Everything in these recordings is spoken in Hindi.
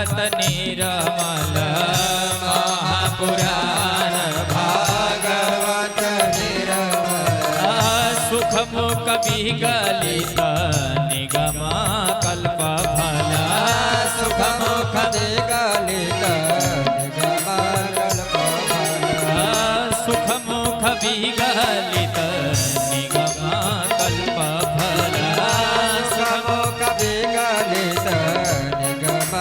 भागवत निर्मल महापुराण भागवत निर्मल सुखमुख विगलित निगम कल्प फल सुखमुख विगलित निगम कल्प फल सुखमुख विगलित निगम कल्प फल सुखमुख विगलित निगम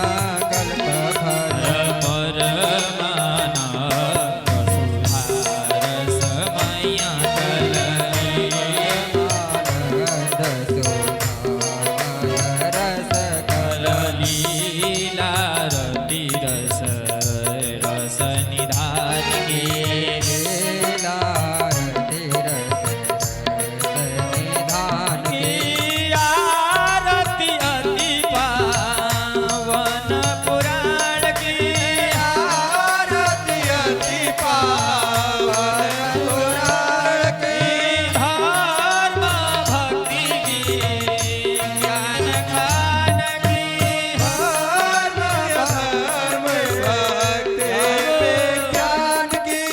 कल्प फल परमानंद सुधार समया कलली रस लीला रति रस रस निधान के लीला रति रस निधान के आरती अति पावन पुराण की आरती अति पावन पुराण की धर्म भक्ति की ज्ञान खान की धर्म भक्ति ज्ञान की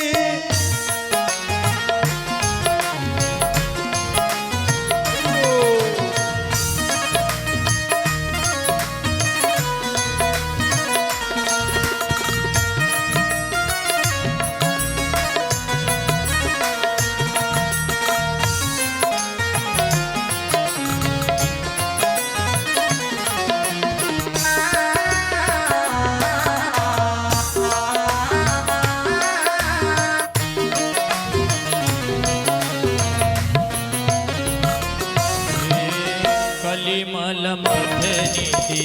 कलिमल मथनिधि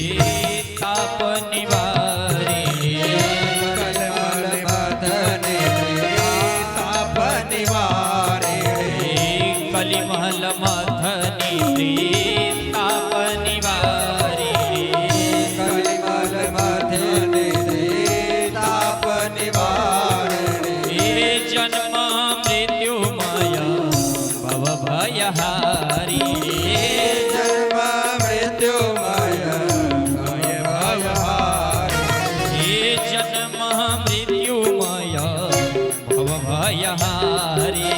ताप निवारिणी कलमल मदने ताप निवारिणी कलिमल मथनिधि ताप निवारिणी कलिमल मदने ताप निवारिणी जन्म मृत्युमय भव भयहारी जन्म मृत्युमय भय भयहारिणी जन्म मृत्युमय भव भयहारी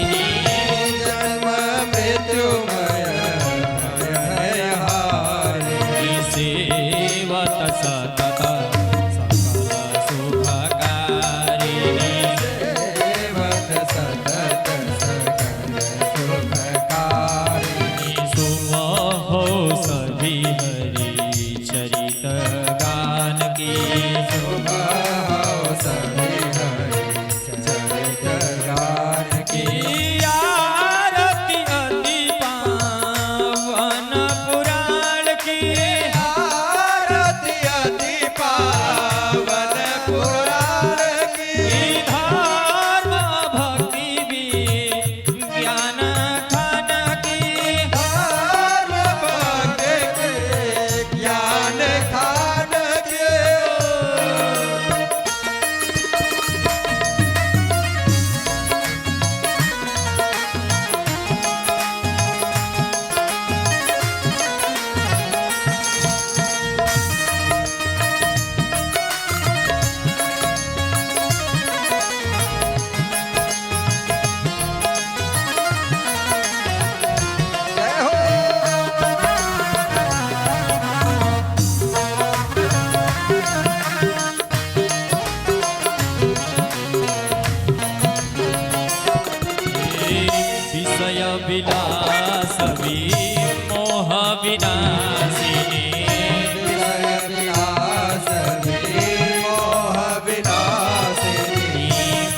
जन्म मृत्युमय भय भयहारिणी सेवत सतत सकल सुखकारिणी सेवत सतत सकल सुखकारिणी सुमहो सभी हरि चरित गान की सभी हरि चरित गान की आरती अति पावन पुराण की आरती अति पावन पुराण की धर्म भक्ति ज्ञान खान की धर्म भक्ति ज्ञान खान के जय हो विषय विलास मोह विनाशिनी विषय विलास मोह विनाशिनी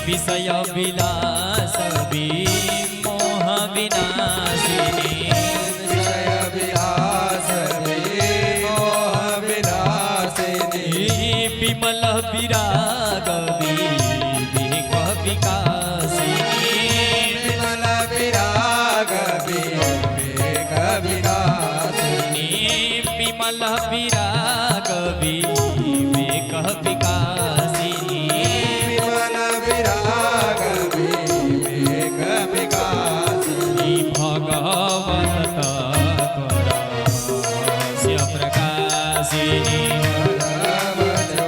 विषय विलास मोह विनाशिनी विषय विलास मोह विनाशिनी विमल विराग विवेक विकासिनी विमल विराग विवेक विनाशिनी विमल विराग विवेक विकासिनी विमल विराग विवेक विकासिनी भगवत तत्परस्य प्रकाशिनी भगवतो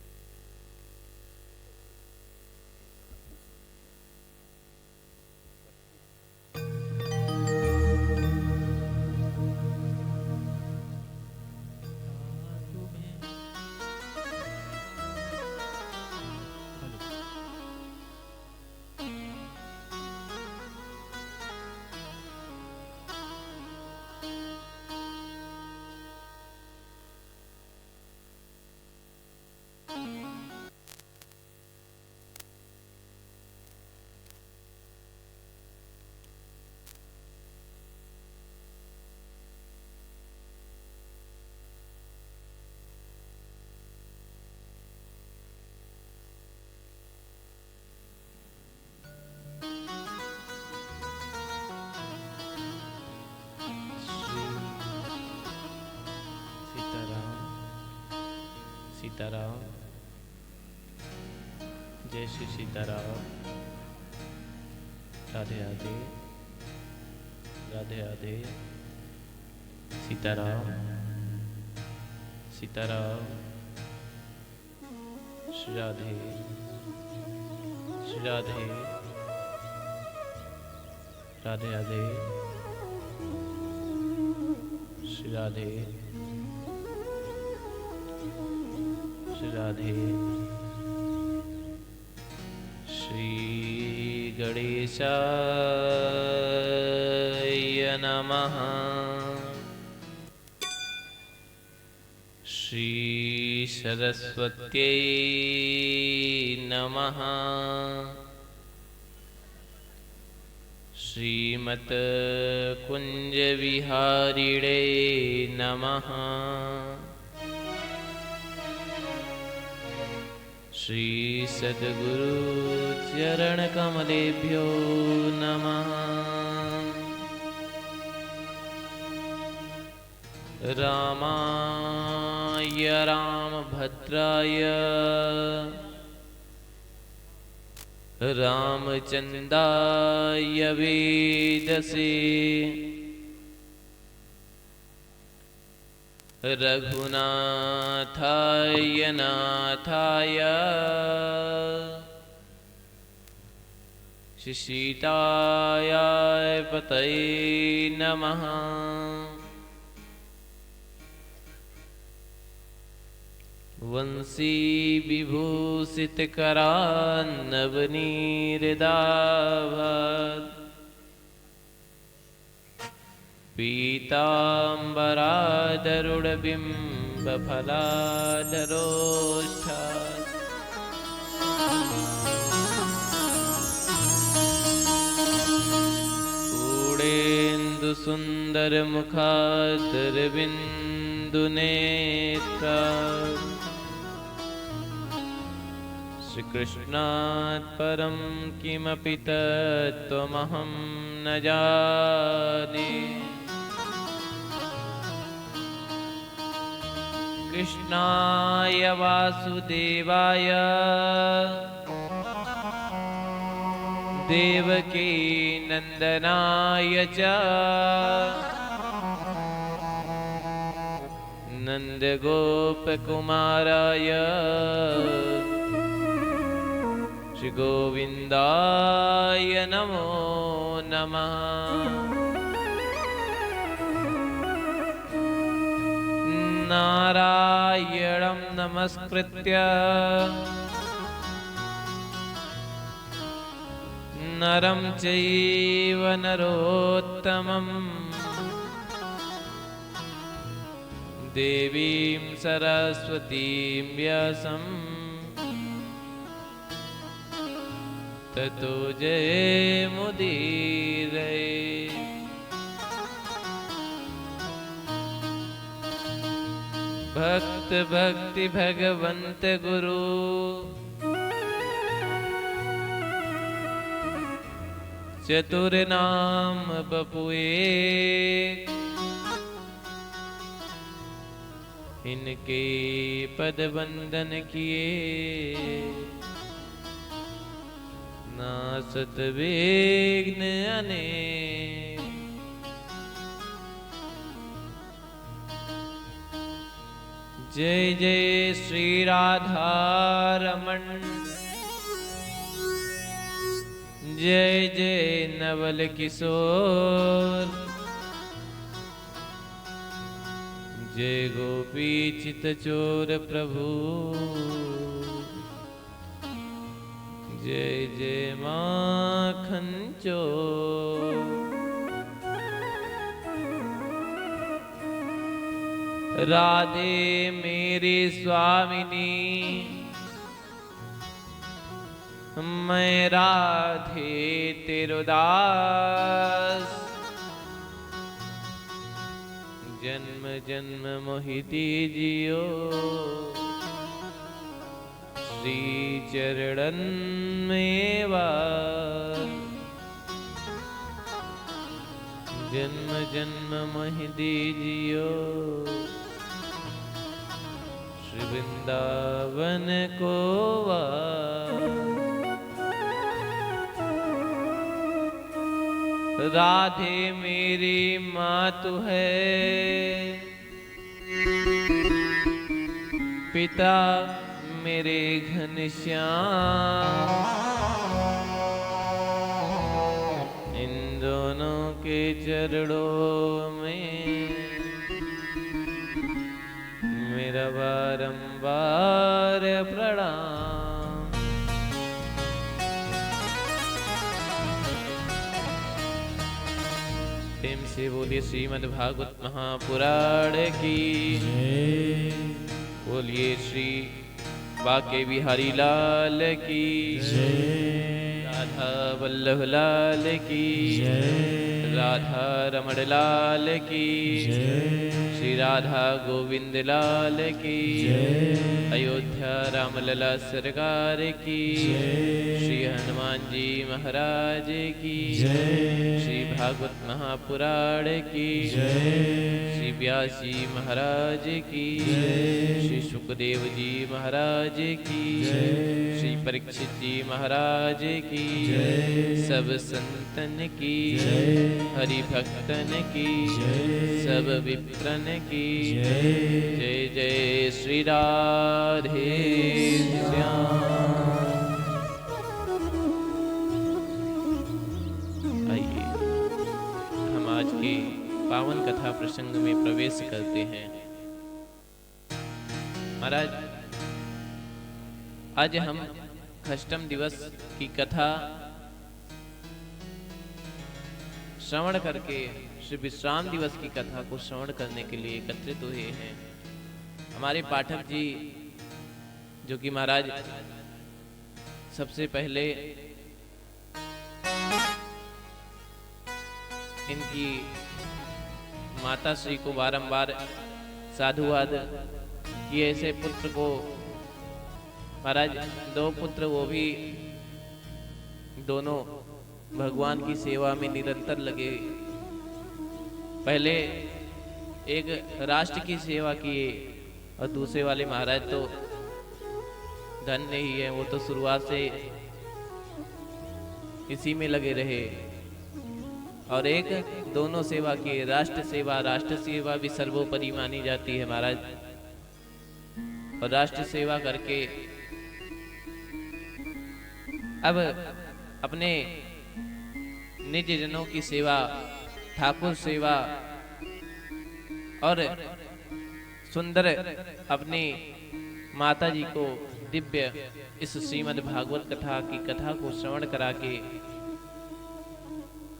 सीताराम। जय श्री सीताराम। राधे राधे, राधे राधे। सीताराम, सीताराम। श्री राधे, श्री राधे, राधे राधे। श्री राधे, श्री राधे। श्री गणेशाय नमः। श्री सरस्वत्यै नमः। श्रीमत कुंज विहारिणे नमः। श्री सद्गुरु चरण कमलेभ्यो नमः। रामाय रामभद्राय रामचन्द्राय वेदसे रघुनाथाय नाथाय सीताय पतये नमः। वंशी विभूषित करान्नवनीरदाभत् पीताम्बरादरुणबिम्बफलाधरोष्ठात् पूर्णेन्दुसुन्दरमुखादरविन्दुनेत्रात् श्रीकृष्णात् परं किमपि तत्त्वमहं न जाने। कृष्णाय वासुदेवाय देवकी नन्दनाय च नन्दगोपकुमाराय श्रीगोविन्दाय नमो नमः। नारायणं नमस्कृत्य नरं चैव नरोत्तमं देवीं सरस्वतीं व्यासं ततो जयमुदीरये। भक्त भक्ति भगवंत गुरु चतुर नाम बपुए। इनके पद वंदन किए नासत विघ्न अनेक। जय जय श्री राधा रमण, जय जय नवल किशोर, जय गोपी चित चोर प्रभु, जय जय माखन चोर। राधे मेरी स्वामिनी, मैं राधे तेरो दास। जन्म जन्म मोहि दीजियो श्री चरणन में वास। जन्म जन्म मोहि दीजियो श्री वृंदावन को राधे मेरी मातु है, पिता मेरे घनश्याम, इन दोनों के चरणों में मेरा बारंबार प्रणाम। प्रेम से बोलिए श्रीमद् भागवत महापुराण की, बोलिए श्री बाके बिहारी लाल की, राधा वल्लभ लाल की, राधा रमण लाल की, श्री राधा गोविंद लाल की, अयोध्या रामलला सरकार की, श्री हनुमान जी महाराज की, श्री भागवत महापुराण की, श्री व्यास जी महाराज की, श्री सुखदेव जी महाराज की, श्री परीक्षित जी महाराज की, सब संतन की, हरि भक्तन की, सब विप्रन की, जय जय श्री राधे श्याम। आइए हम आज के पावन कथा प्रसंग में प्रवेश करते हैं। महाराज, आज हम अष्टम दिवस की कथा श्रवण करके श्री विश्राम दिवस की कथा को श्रवण करने के लिए एकत्रित हुए हैं। हमारे पाठक जी जो कि महाराज सबसे पहले इनकी माता श्री को बारंबार साधुवाद कि ऐसे पुत्र को, महाराज दो पुत्र, वो भी दोनों भगवान की सेवा में निरंतर लगे। पहले एक राष्ट्र की सेवा किए और दूसरे वाले महाराज तो धन्य ही है, वो तो शुरुआत से इसी में लगे रहे। और एक दोनों सेवा किए, राष्ट्र सेवा भी सर्वोपरि मानी जाती है महाराज। और राष्ट्र सेवा करके अब अपने निज जनों की सेवा, ठाकुर सेवा और सुंदर अपनी माता जी को दिव्य इस श्रीमद् भागवत कथा की कथा को श्रवण करा के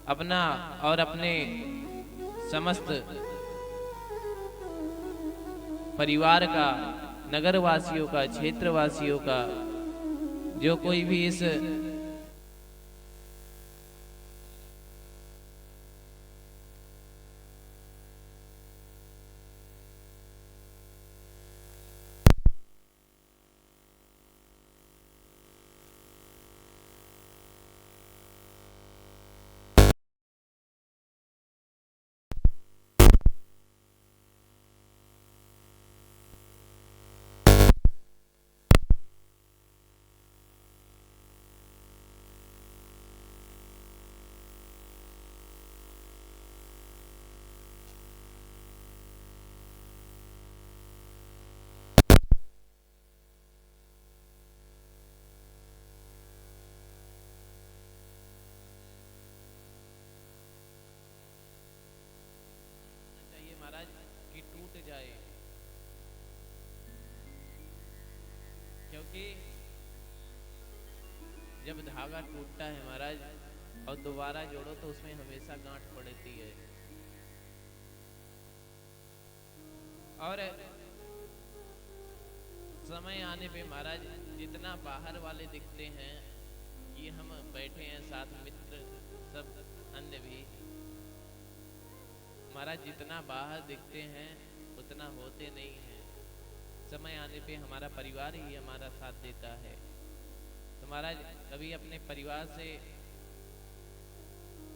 अपना और अपने समस्त परिवार का, नगरवासियों का, क्षेत्रवासियों का, जो कोई भी इस क्योंकि जब धागा टूटता है महाराज और दोबारा जोड़ो तो उसमें हमेशा गांठ पड़ती है। और समय आने पे महाराज जितना बाहर वाले दिखते हैं, ये हम बैठे हैं साथ मित्र सब अन्य भी, महाराज जितना बाहर दिखते हैं उतना होते नहीं हैं। समय आने पे हमारा परिवार ही हमारा साथ देता है। तो महाराज कभी अपने परिवार से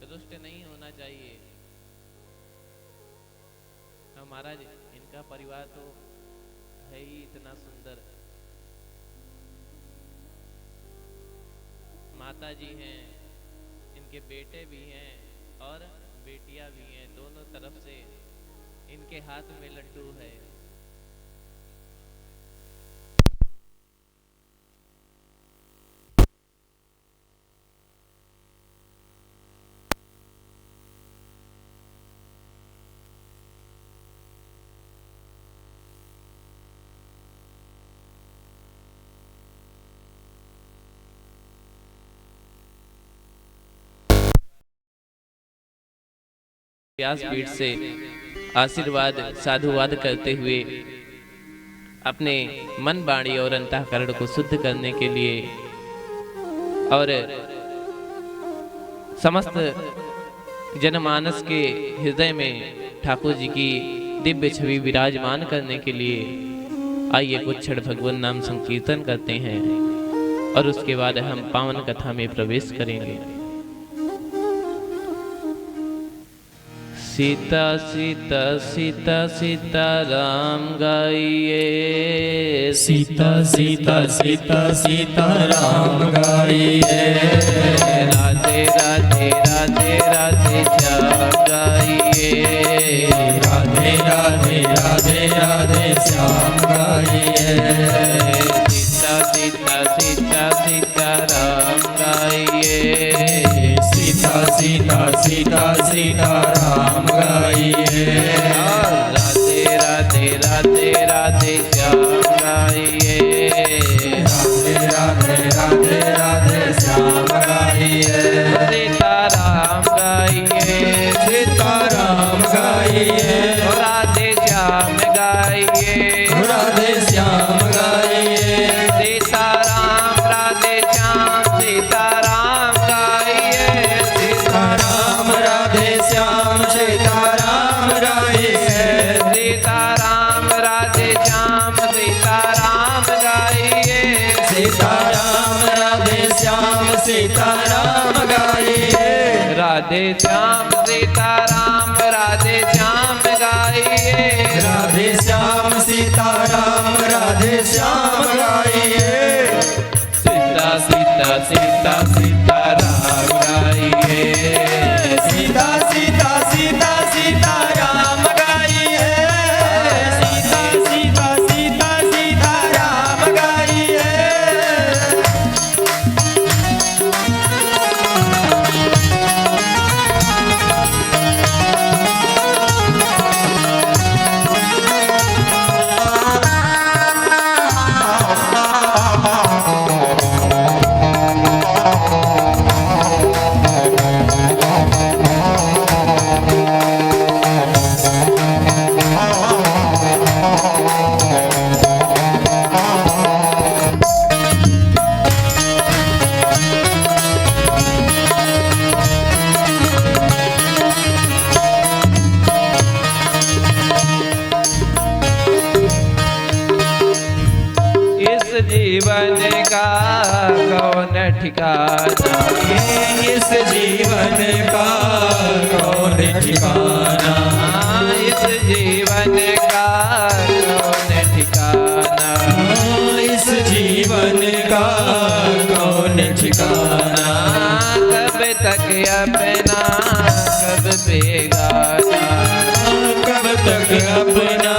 रुष्ट नहीं होना चाहिए। तो महाराज इनका परिवार तो है ही इतना सुंदर। माता जी हैं, इनके बेटे भी हैं और बेटियां भी हैं, दोनों तरफ से इनके हाथ में लड्डू है। व्यासपीठ से आशीर्वाद साधुवाद करते हुए अपने मन वाणी और अंतःकरण को शुद्ध करने के लिए और समस्त जनमानस के हृदय में ठाकुर जी की दिव्य छवि विराजमान करने के लिए आइए कुछ क्षण भगवान नाम संकीर्तन करते हैं और उसके बाद हम पावन कथा में प्रवेश करेंगे। सीता सीता सीता सीता राम गाइए, सीता सीता सीता सीता राम गाइए, राधे राधे राधे राधे श्याम गाइए, राधे राधे राधे राधे श्याम गाइए, सीता सीता सीता सीता राम गाइए, सीता सीता सीता सीता राम गाइए, राधे राधे राधे राधे श्याम गाइए, राधे राधे राधे राधे श्याम गाइए, सीताराम गाइए, सीताराम गाइए, राधे श्याम गाइए, राधे श्याम गाइए, सीताराम राधे श्याम सीताराम गाइए, सीताराम राधे श्याम सीताराम गाइए, सीताराम राधे श्याम सीताराम गाइए, सीताराम राधे श्याम सीताराम गाइए, राधे श्याम सीताराम राधे श्याम गाइए, राधे श्याम सीताराम राधे श्याम गाइए, सीता सीता सीता सीताराम गाइए, सीता सीता सीता सीताराम गाइए, सीता सीता सीता सीताराम गाइए, इस जीवन का कौन ठिकाना, इस जीवन का कौन ठिकाना, इस जीवन का कौन ठिकाना, इस जीवन का कौन ठिकाना, कब तक अपना कब बेगाना, कब तक अपना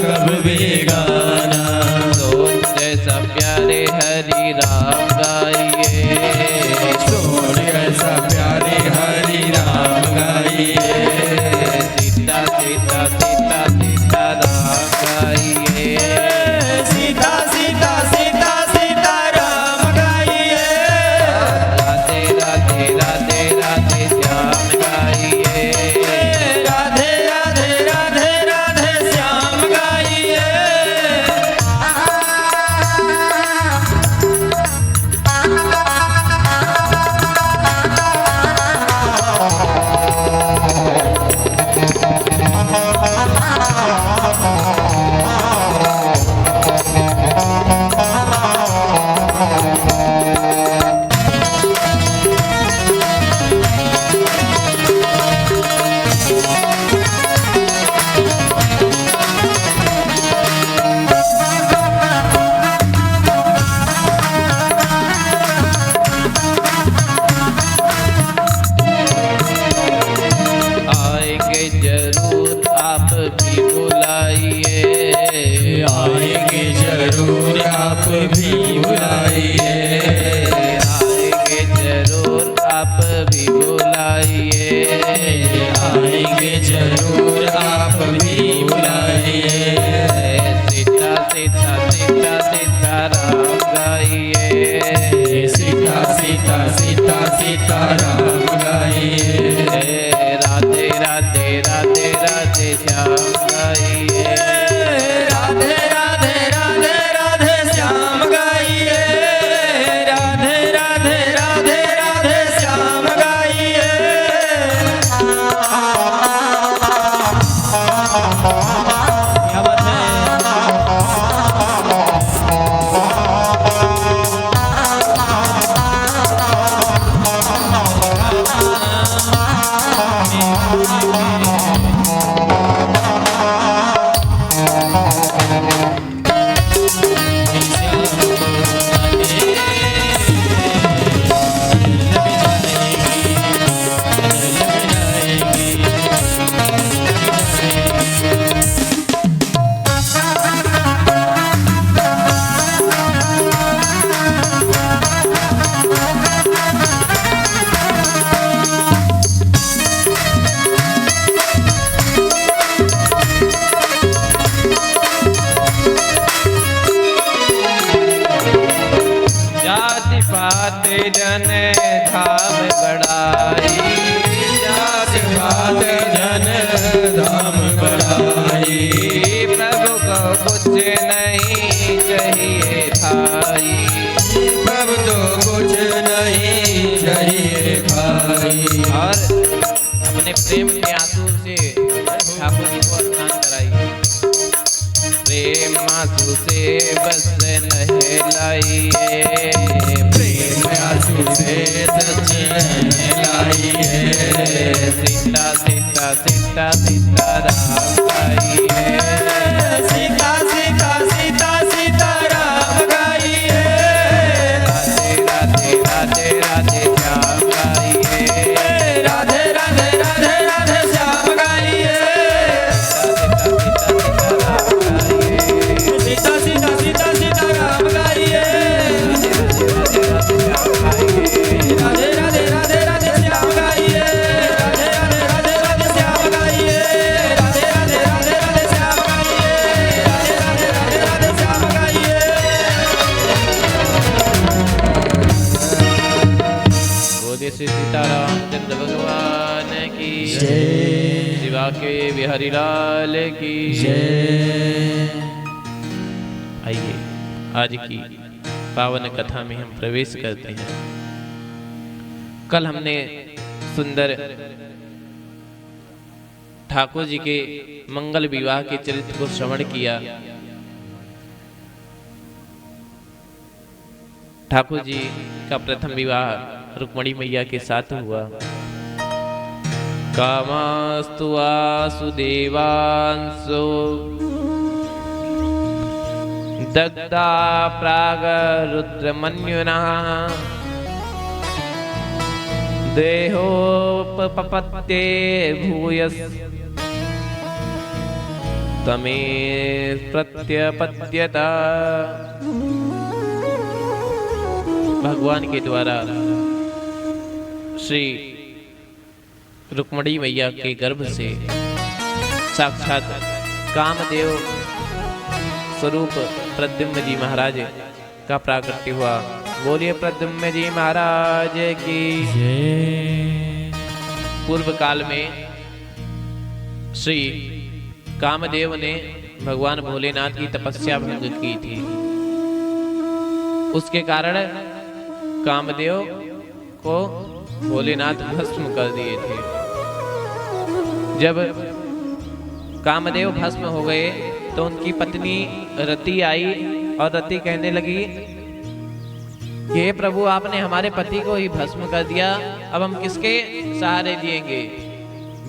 कब बेगाना, सोन जैसा प्यारे हरि राम गाइए, सोन ऐसा प्यारे हरि राम गाइए, सीता सीता सीता सीता राम गाइए, सीता सीता सीता सीता राम गाइए, राधे राधे राधे राधे श्याम गाइए, आप भी बुलाइए, आएंगे जरूर आप भी बुलाइए, आएंगे जरूर आप भी बुलाइए, आएंगे जरूर आप भी बुलाइए। सीता सीता सीता सीता राम गाइए, सीता सीता सीता सीता राम गाइए, राधे राधे राधे राधे श्याम गाइए, राधे राधे राधे राधे श्याम गाइए, राधे राधे राधे राधे श्याम गाइए। क्या बात है। जाति पात जन धाम बढ़ाई, जाति पात जन धाम बढ़ाई, प्रभु को कुछ नहीं चाहिए भाई, प्रभु तो कुछ नहीं चाहिए भाई। और अपने प्रेम के आंसू से ठाकुर जी को स्नान कराइए, प्रेम आंसू से बस नहलाइए, प्रेम आंसू से सच नहलाइए, सीता सीता सीता सीता राम गाइए, सीता सीता सीता सीता राम गाइए, राधे राधे राधे राधे श्याम गाइए, राधे राधे राधे राधे श्याम गाइए, सीता सीता सीता सीता राम गाइए, राधे राधे राधे राधे श्याम गाइए, राधे राधे राधे राधे श्याम गाइए, राधे राधे राधे राधे श्याम गाइए, राधे राधे राधे राधे श्याम गाइए। बोले श्री सीतारामचंद्र भगवान की जय। शिवा के बिहारी लाल की आइए आज की पावन कथा में हम प्रवेश करते हैं। कल हमने सुंदर ठाकुर जी के मंगल विवाह के चरित्र को श्रवण किया। ठाकुर जी का प्रथम विवाह रुक्मणी मैया के साथ हुआ। कामास्तु वासुदेवांसो दग्धा प्राग रुद्रमन्युना देहोपपत्ते भूयस् तमे प्रत्यपत्यता। भगवान के द्वारा श्री रुक्मणी मैया के गर्भ से साक्षात कामदेव स्वरूप प्रद्युम्न जी महाराज का प्राकट्य हुआ। बोलिए प्रद्युम्न जी महाराज की। पूर्व काल में श्री कामदेव ने भगवान भोलेनाथ की तपस्या भंग की थी। उसके कारण कामदेव को भोलेनाथ भस्म कर दिए थे। जब कामदेव भस्म हो गए तो उनकी पत्नी रति आई और रति कहने लगी, हे प्रभु आपने हमारे पति को ही भस्म कर दिया, अब हम किसके सहारे जिएंगे।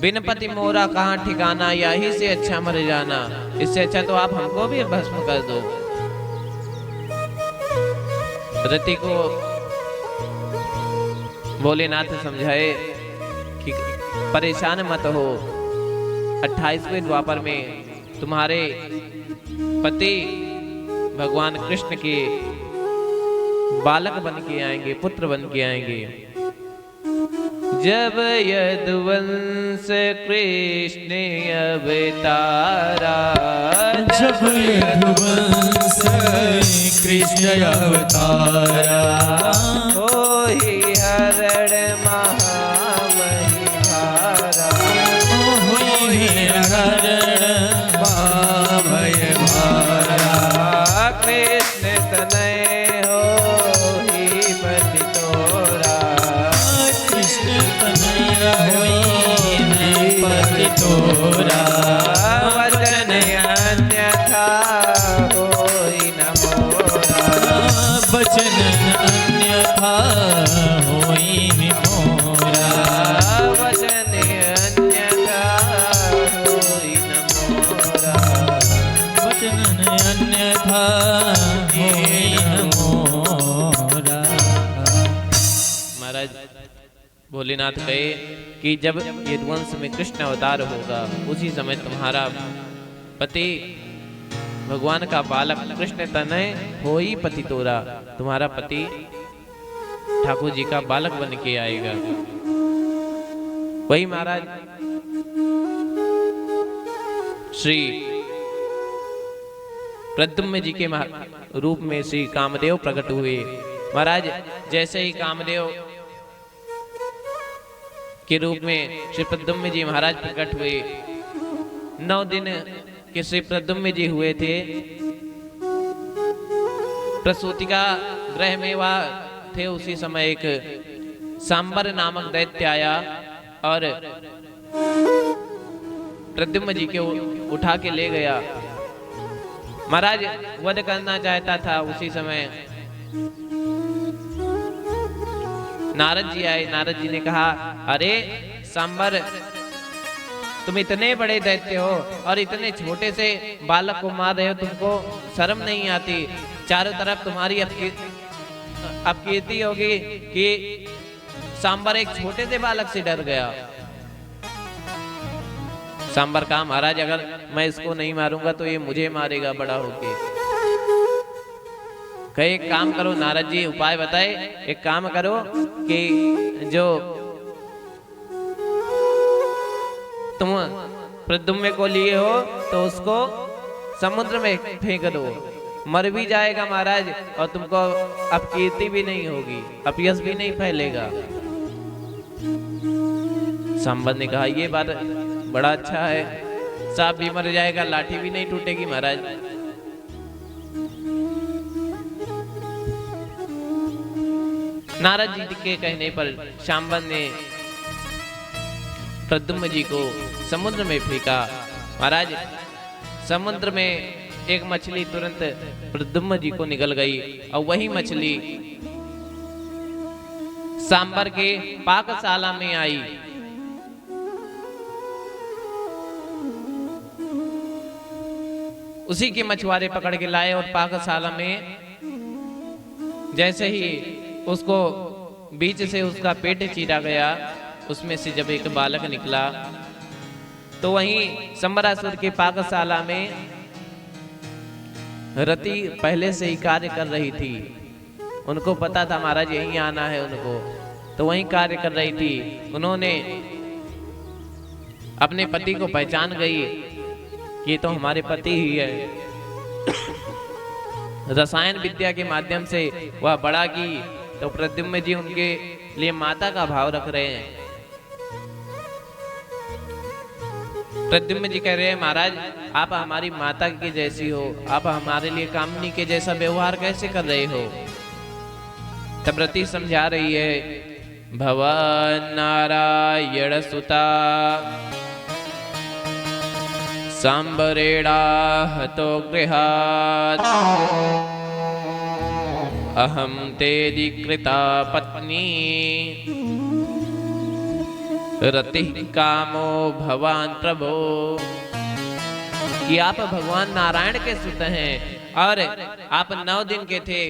बिन पति मोरा कहाँ ठिकाना, यही से अच्छा मर जाना। इससे अच्छा तो आप हमको भी भस्म कर दो। रति को भोलेनाथ समझाए कि परेशान मत हो, 28वें द्वापर में तुम्हारे पति भगवान कृष्ण के बालक बन के आएंगे, पुत्र बन के आएंगे। जब यदुवंश कृष्ण अवतारा, जब यदुवंश कृष्ण अवतारा, होई हरण महामहिधारा, होई हरण महामहिधारा, कृष्ण तनय होई पति तोरा, कृष्ण तनया होई पति तोरा, वचन अन्यथा होई न मोरा, वचन अन्यथा होई मोरा, वचन अन्यथा होई न मोरा, वचन अन्यथा होई मोरा। महाराज भोलेनाथ कहे कि जब यदुवंश में कृष्ण अवतार होगा, उसी समय तुम्हारा पति भगवान का बालक कृष्ण तनय होई पति तोरा, तुम्हारा पति ठाकुर जी का बालक बन के आएगा। वही महाराज श्री प्रद्युम्न जी के रूप में श्री कामदेव प्रकट हुए। महाराज जैसे ही कामदेव के रूप में श्री प्रद्युम्न जी महाराज प्रकट हुए, 9 दिन के श्री प्रद्युम्न जी हुए थे। प्रसूतिका ग्रह में वह थे, उसी समय एक सांबर नामक दैत्य आया और प्रद्युम्न जी के उठा के ले गया। महाराज वध करना चाहता था, उसी समय नारद जी आए। नारद जी ने कहा, अरे सांबर, तुम इतने बड़े दैत्य हो और इतने छोटे से बालक को मार रहे हो, तुमको शर्म नहीं आती? चारों तरफ तुम्हारी अपकीर्ति होगी कि सांबर एक छोटे से बालक से डर गया। सांबर कहा, महाराज अगर मैं इसको नहीं मारूंगा तो ये मुझे मारेगा बड़ा होके। कहे एक काम करो, नारद जी उपाय बताए, एक काम करो कि जो तुम प्रद्युम्न को लिए हो तो उसको समुद्र में फेंक दो, मर भी जाएगा महाराज और तुमको अपकीर्ति भी नहीं होगी, अपयश भी नहीं फैलेगा। सांबर ने कहा, ये बात बड़ा अच्छा है, सांप भी मर जाएगा, लाठी भी नहीं टूटेगी महाराज। नारद जी के कहने पर सांबर ने प्रद्युम्न जी को समुद्र में फेंका। महाराज समुद्र में एक मछली तुरंत प्रद्युम्न जी को निगल गई और वही मछली सांबर के पाकशाला में आई। उसी के मछुआरे पकड़ के लाए और पाकशाला में जैसे ही उसको बीच से उसका पेट चीरा गया, उसमें से जब एक बालक निकला तो वहीं संबरासुर के पाकशाला में रति पहले से ही कार्य कर रही थी। उनको पता था महाराज यहीं आना है उनको, तो वहीं कार्य कर रही थी। उन्होंने अपने पति को पहचान गई कि ये तो हमारे पति ही है। रसायन विद्या के माध्यम से वह बड़ा की तो प्रद्युम्न जी उनके लिए माता का भाव रख रहे हैं। प्रद्युम्न जी कह रहे हैं, महाराज आप हमारी माता के जैसी हो, आप हमारे लिए कामनी के जैसा व्यवहार कैसे कर रहे हो? तब रति समझा रही है, भवन नारायण सुता सांबरेणा हतो गृहात् अहम तेरी कृता पत्नी रति कामो भवान प्रभो। कि आप भगवान नारायण के सुत हैं और आप 9 दिन के थे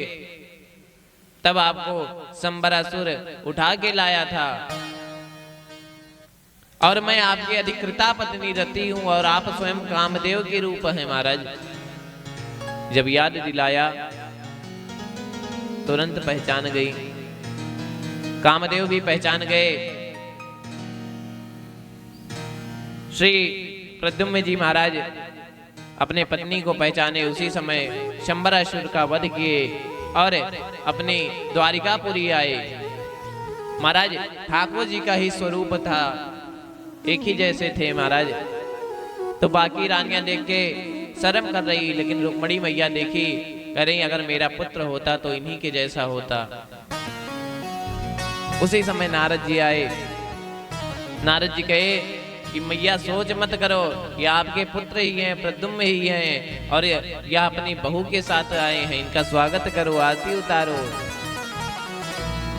तब आपको संबरासुर उठा के लाया था। और मैं आपकी अधिकृता पत्नी रति हूं और आप स्वयं कामदेव के रूप हैं महाराज। जब याद दिलाया तुरंत पहचान गई, कामदेव भी पहचान गए। श्री प्रद्युम्न जी महाराज अपने पत्नी को पहचाने, उसी समय शंबरासुर का वध किए और अपनी द्वारिकापुरी आए। महाराज ठाकुर जी का ही स्वरूप था, एक ही जैसे थे महाराज। तो बाकी रानियां देख के शर्म कर रही, लेकिन रुक्मणी मैया देखी, कह रही अगर मेरा पुत्र होता तो इन्हीं के जैसा होता। उसी समय नारद जी आए। नारद जी कहे कि मैया सोच मत करो, ये आपके पुत्र ही हैं, प्रद्युम्न ही हैं, और यह अपनी बहू के साथ आए हैं, इनका स्वागत करो, आरती उतारो।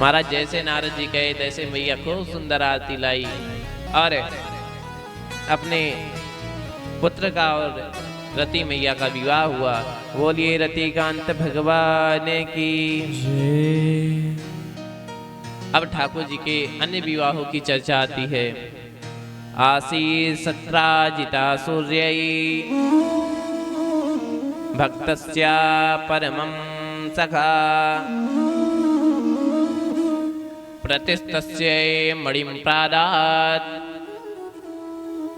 महाराज जैसे नारद जी कहे तैसे मैया खूब सुंदर आरती लाई और अपने पुत्र का और रति मैया का विवाह हुआ। बोलिए रतिकांत भगवान की। अब ठाकुर जी के अन्य विवाहों की चर्चा आती है। आसीत् सत्राजिता सूर्यै भक्तस्य परमं सखा प्रतिस्तस्यै मणिं प्रादात्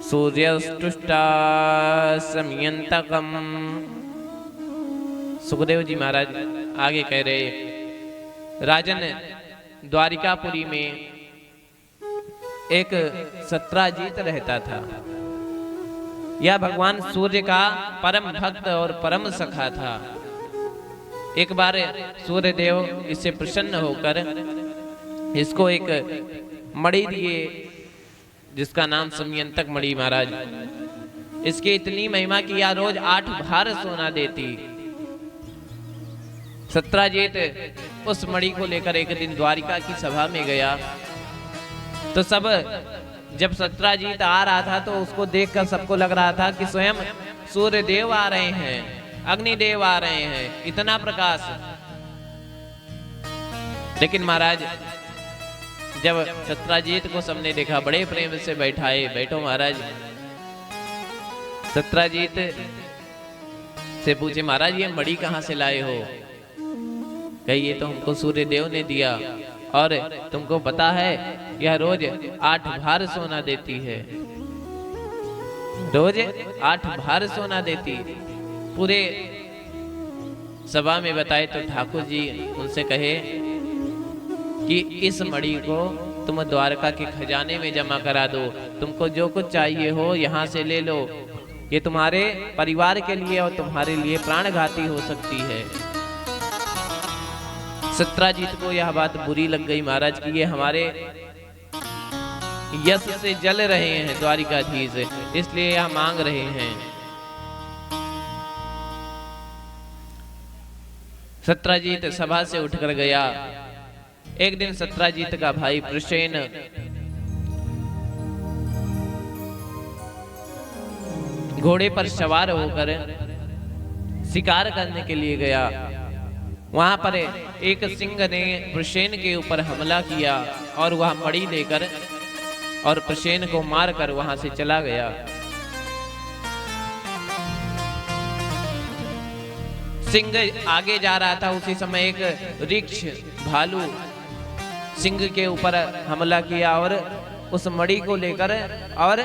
सूर्यस्तुष्टा समयंतकम्। सुखदेव जी महाराज आगे कह रहे, राजन द्वारिकापुरी में एक सत्राजीत रहता था। यह भगवान सूर्य का परम भक्त और परम सखा था। एक बार सूर्य देव इससे प्रसन्न होकर इसको एक मणि दिए, जिसका नाम समयंतक मणि। महाराज इसकी इतनी महिमा कि यह रोज 8 भार सोना देती। सत्राजीत उस मणि को लेकर एक दिन द्वारिका की सभा में गया, तो सब जब सत्राजीत आ रहा था तो उसको देखकर सबको लग रहा था कि स्वयं सूर्य देव आ रहे हैं, अग्निदेव आ रहे हैं, इतना प्रकाश। लेकिन महाराज जब सत्राजीत को सबने देखा, बड़े प्रेम से बैठाए, बैठो महाराज। सत्राजीत से पूछे, महाराज ये मणि कहां से लाए हो? कही ये तो हमको सूर्य देव ने दिया, और तुमको पता है यह रोज 8 भार सोना देती है, रोज 8 भार सोना देती। पूरे सभा में बताए तो ठाकुर जी उनसे कहे कि इस मणि को तुम द्वारका के खजाने में जमा करा दो, तुमको जो कुछ चाहिए हो यहाँ से ले लो, ये तुम्हारे परिवार के लिए और तुम्हारे लिए प्राणघाती हो सकती है। सत्राजीत को यह बात बुरी लग गई महाराज कि ये हमारे यश से जल रहे हैं द्वारिकाधीश, इसलिए यह मांग रहे हैं। सत्राजीत सभा से उठकर गया। एक दिन सत्राजीत का भाई प्रसेन घोड़े पर सवार होकर शिकार करने के लिए गया। वहां पर एक सिंह ने प्रसेन के ऊपर हमला किया और वह मणि लेकर और प्रसेन को मारकर वहां से चला गया। सिंह आगे जा रहा था, उसी समय एक रिक्ष भालू सिंह के ऊपर हमला किया और उस मणि को लेकर और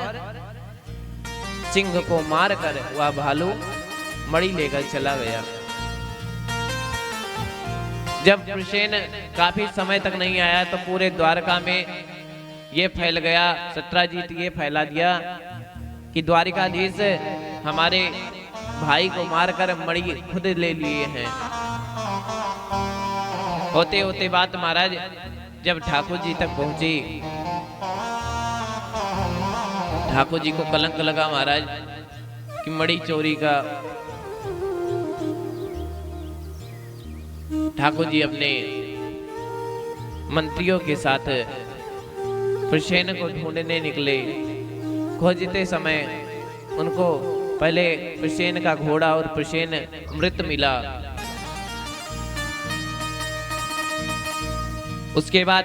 सिंह को मारकर वह भालू मणि लेकर चला गया। जब प्रसेन काफी समय तक नहीं आया तो पूरे द्वारका में ये फैल गया, सत्राजीत ये फैला दिया कि द्वारिकाधीश हमारे भाई को मारकर मणि खुद ले लिए हैं। होते होते बात महाराज जब ठाकुर जी तक पहुंची, ठाकुर जी को कलंक लगा महाराज कि मणि चोरी का। ठाकुर जी अपने मंत्रियों के साथ प्रसेन को ढूंढने निकले। खोजते समय उनको पहले प्रसेन का घोड़ा और प्रसेन मृत मिला। उसके बाद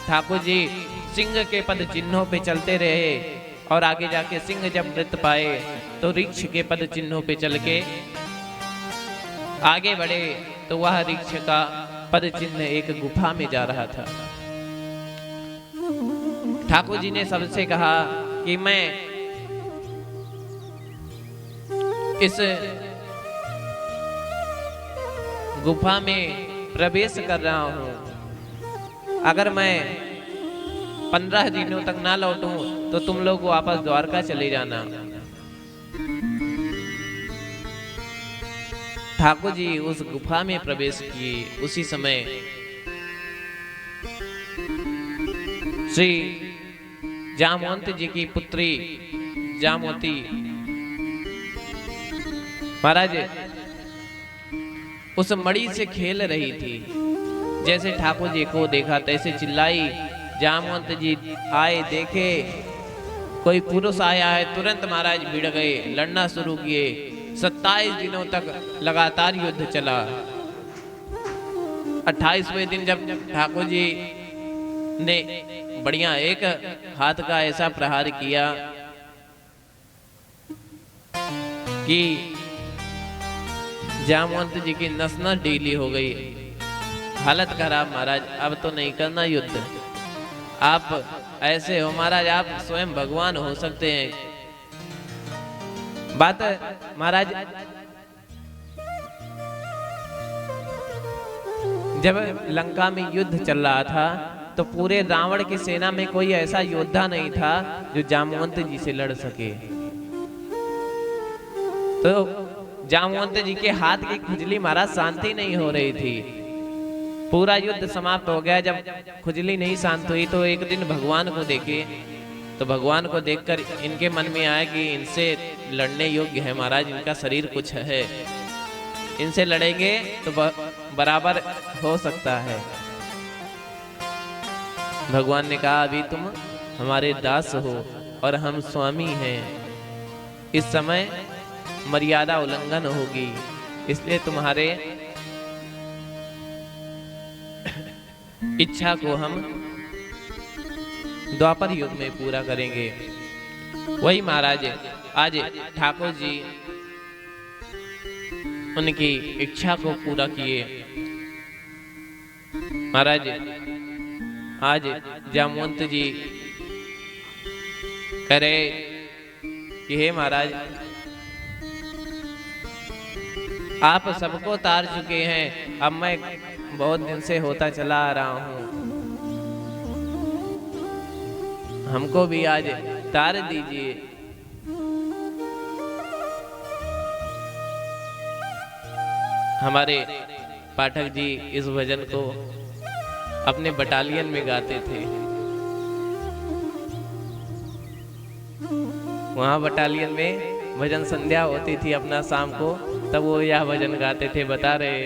ठाकुर जी सिंह के पद चिन्हों पे चलते रहे और आगे जाके सिंह जब मृत पाए तो ऋक्ष के पद चिन्हों पे चल के आगे बढ़े तो वह ऋक्ष का पद चिन्ह एक गुफा में जा रहा था। ठाकुर जी ने सबसे कहा कि मैं इस गुफा में प्रवेश कर रहा हूं, अगर मैं 15 दिनों तक ना लौटूं तो तुम लोग वापस द्वारका चले जाना। ठाकुर जी उस गुफा में प्रवेश किए। उसी समय श्री जामवंत जी की पुत्री जामवती महाराज उस मणि से खेल रही थी। जैसे ठाकुर जी को देखा तैसे चिल्लाई। जामवंत जी आए, देखे कोई पुरुष आया है, तुरंत महाराज भिड़ गए, लड़ना शुरू किए। 27 दिनों तक लगातार युद्ध चला। 28वें दिन जब ठाकुर जी ने बढ़िया एक हाथ का ऐसा प्रहार किया कि जामवंत जी की नस ढीली हो गई, हालत खराब। महाराज अब तो नहीं करना युद्ध, आप ऐसे हो महाराज, आप स्वयं भगवान हो सकते हैं। बात महाराज जब लंका में युद्ध चल रहा था तो पूरे रावण की सेना में कोई ऐसा योद्धा नहीं था जो जामवंत जी से लड़ सके। तो जामवंत जी के हाथ की खुजली महाराज शांति नहीं हो रही थी। पूरा युद्ध समाप्त हो गया। जब खुजली नहीं शांत हुई तो एक दिन भगवान को देखे, तो भगवान को देखकर इनके मन में आया कि इनसे लड़ने योग्य है महाराज, इनका शरीर कुछ है, इनसे लड़ेंगे तो बराबर हो सकता है। भगवान ने कहा अभी तुम हमारे दास हो और हम स्वामी हैं, इस समय मर्यादा उल्लंघन होगी, इसलिए तुम्हारे इच्छा को हम द्वापर युग में पूरा करेंगे। वही महाराज आज ठाकुर जी उनकी इच्छा को पूरा किए। महाराज आज जामवंत जी कह रहे कि हे महाराज आप सबको तार चुके हैं, अब मैं बहुत दिन से होता चला आ रहा हूं, हमको भी आज तार दीजिए। हमारे पाठक जी इस भजन को अपने बटालियन में गाते थे। वहां बटालियन में भजन संध्या होती थी अपना शाम को, तब वो यह भजन गाते थे। बता रहे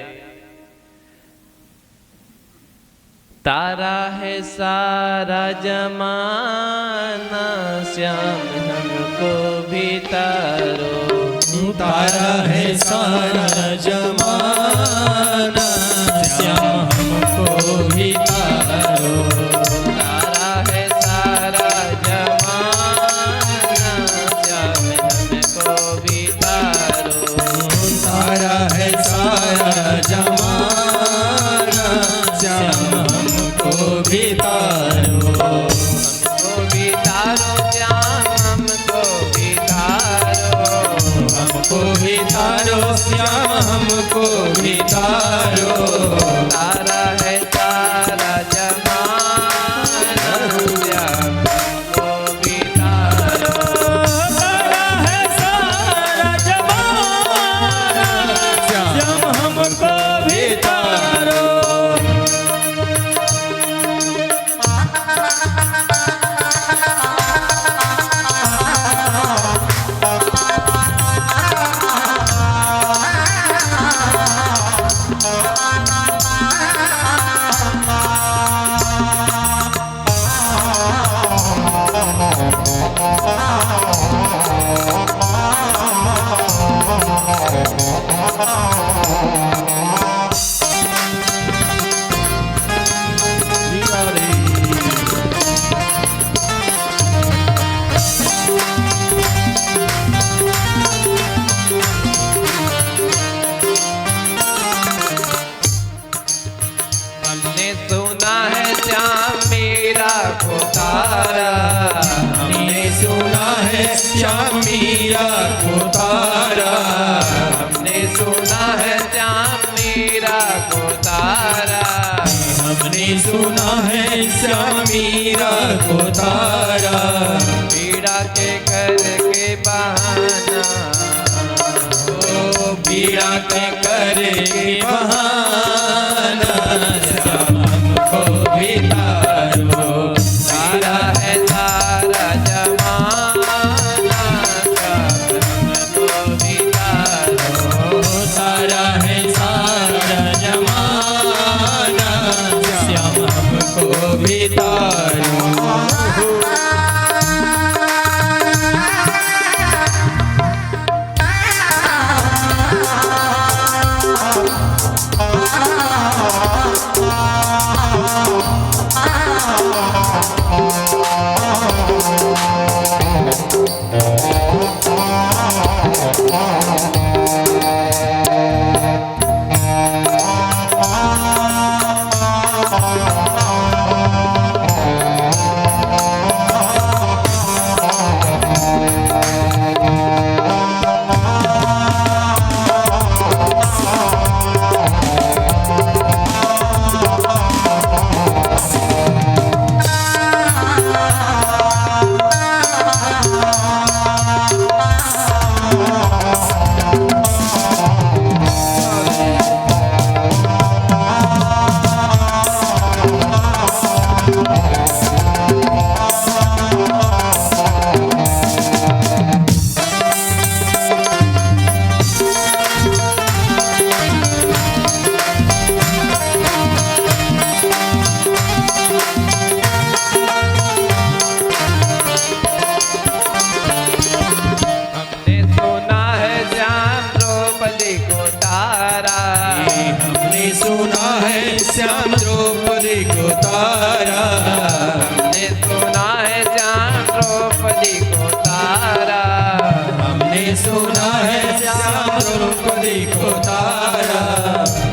तारा है सारा जमाना, श्याम हमको भी तारो। तारा है सारा जमाना, श्याम हमको भी तारो। तारा है सारा जमाना, श्याम हमको भी तारो। तारा है सारा जमाना, श्याम हमको भी तारो। हमको भी तारो श्याम हमको भी तारो। हमको भी तारो श्याम हमको भी तारो। तारा है सारा जमाना, श्याम हमको भी तारो। तारा है सारा जमाना, श्याम हमको भी तारो। मीरा को तारा। हमने सुना है श्याम मीरा को तारा। हमने सुना है श्याम मीरा को तारा। पीड़ा के करके बहाना, ओ पीड़ा के करके बहाना, श्याम हमको भी तारो। तारा है तारा जमाना, श्याम हमको भी तारो। तारा है सारा जमाना, श्याम हमको भी तारो। श्याम द्रौपदी को तारा। हमने सुना है श्याम द्रौपदी को तारा। हमने सुना है श्याम द्रौपदी को तारा।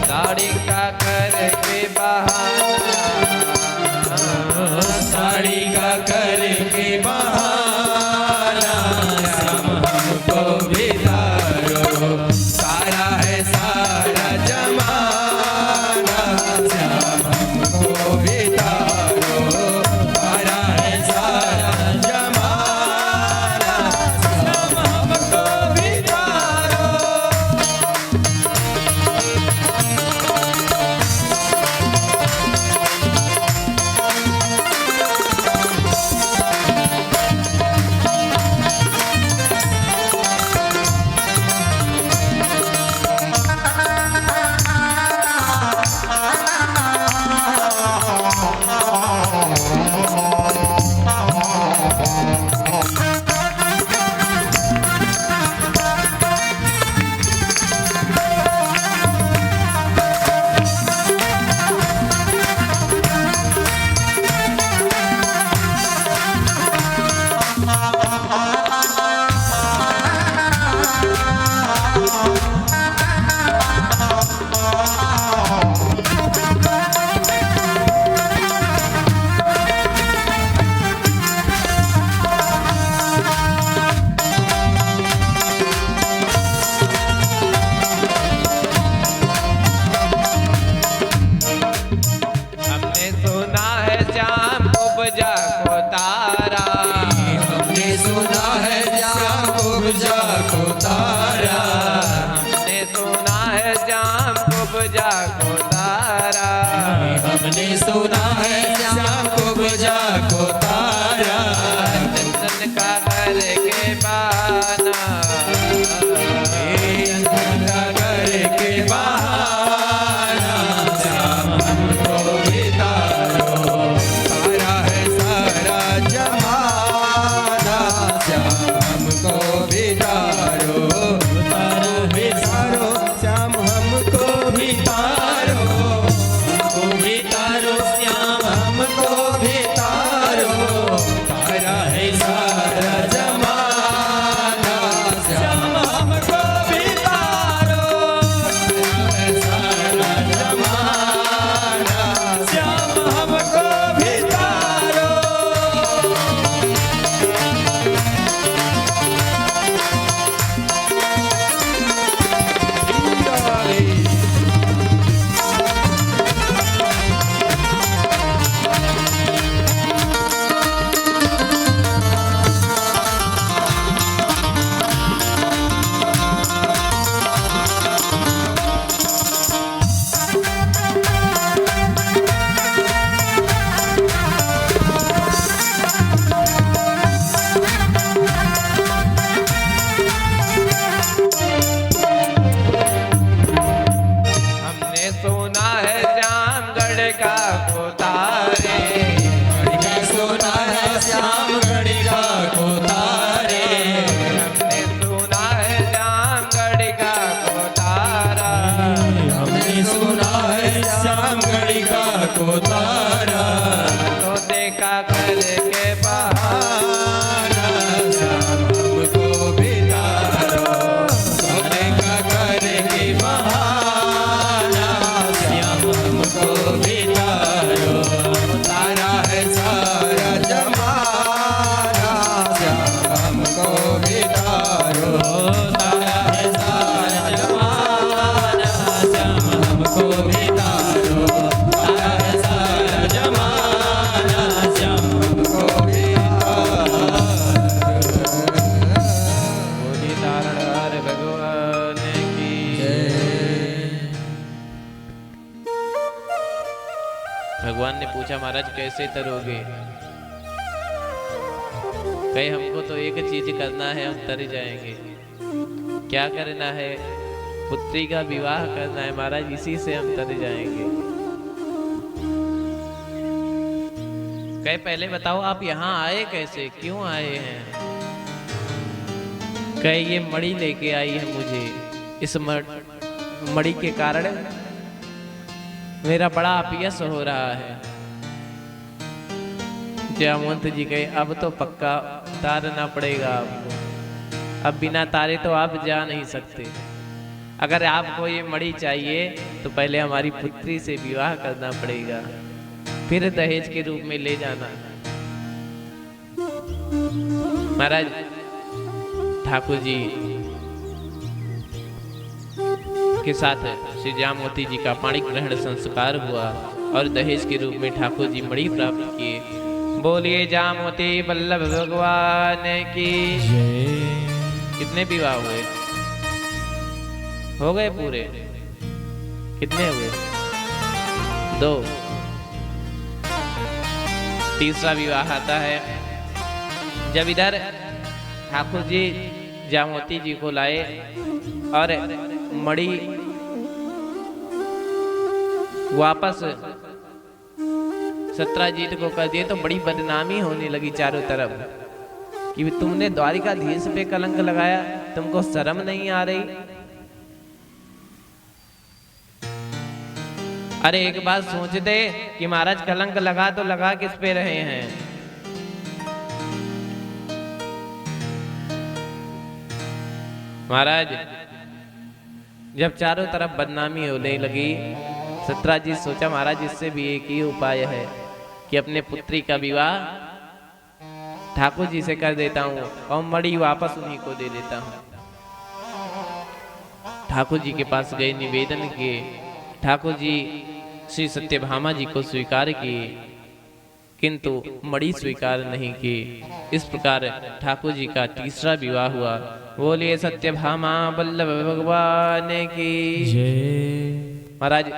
साड़ी का करके बहाना, साड़ी का करके बहाना, श्याम हमको भी तारो। सारा है सारा जमाना, श्याम हमको भी तारो। सारा है सारा जमाना, श्याम हमको भी तारो। हमने सुना है श्याम उपजा को तारा। हमने सुना है श्याम उपजा को तारा। हमने सुना है श्याम उपजा को तारा। हमने सुना है श्याम उपजा को तारा। चंदन का करके बहाना, चंदन का करके बहाना, श्याम हमको भी तारो। सारा है सारा जमाना, श्याम हमको भी तारो। तारो भी तारो, श्याम हमको भी तारो। हमको भी तारो, श्याम हमको भी तारो। भगवान ने पूछा महाराज कैसे तरोगे? कहे हमको तो एक चीज करना है, हम तर जाएंगे। क्या करना है? पुत्री का विवाह करना है महाराज, इसी से हम तर जाएंगे। कहे पहले बताओ आप यहाँ आए कैसे, क्यों आए हैं? कहे ये मणि लेके आई है मुझे, इस मणि के कारण मेरा बड़ा अपयश हो रहा है। जामवंत जी कहे अब तो पक्का तारना पड़ेगा आपको, अब बिना तारे तो आप जा नहीं सकते। अगर आपको ये मणि चाहिए तो पहले हमारी पुत्री से विवाह करना पड़ेगा, फिर दहेज के रूप में ले जाना। महाराज ठाकुर जी के साथ श्री जामवती जी का पाणी ग्रहण संस्कार हुआ और दहेज के रूप में ठाकुर जी मणि प्राप्त किए। बोलिए जामवती वल्लभ भगवान की जय। कितने विवाह हुए? हो गए पूरे? कितने हुए? 2। तीसरा विवाह आता है जब इधर ठाकुर जी जामवती जी को लाए और मणि वापस सत्राजीत को कर दिए तो बड़ी बदनामी होने लगी चारों तरफ कि तुमने द्वारिकाधीश पे कलंक लगाया, तुमको शर्म नहीं आ रही? अरे एक बात सोचते कि महाराज कलंक लगा तो लगा किस पे रहे हैं? महाराज जब चारों तरफ बदनामी होने लगी, सत्राजीत सोचा महाराज इससे भी एक ही उपाय है कि अपने पुत्री का विवाह ठाकुर जी से कर देता हूँ और मणि वापस उन्हीं को दे देता हूँ। ठाकुर जी के पास गए, निवेदन किए। ठाकुर जी श्री सत्यभामा जी को स्वीकार किए किंतु मणि स्वीकार नहीं की। इस प्रकार ठाकुर जी का तीसरा विवाह हुआ। बोलिए सत्यभामा वल्लभ भगवान की जय। महाराज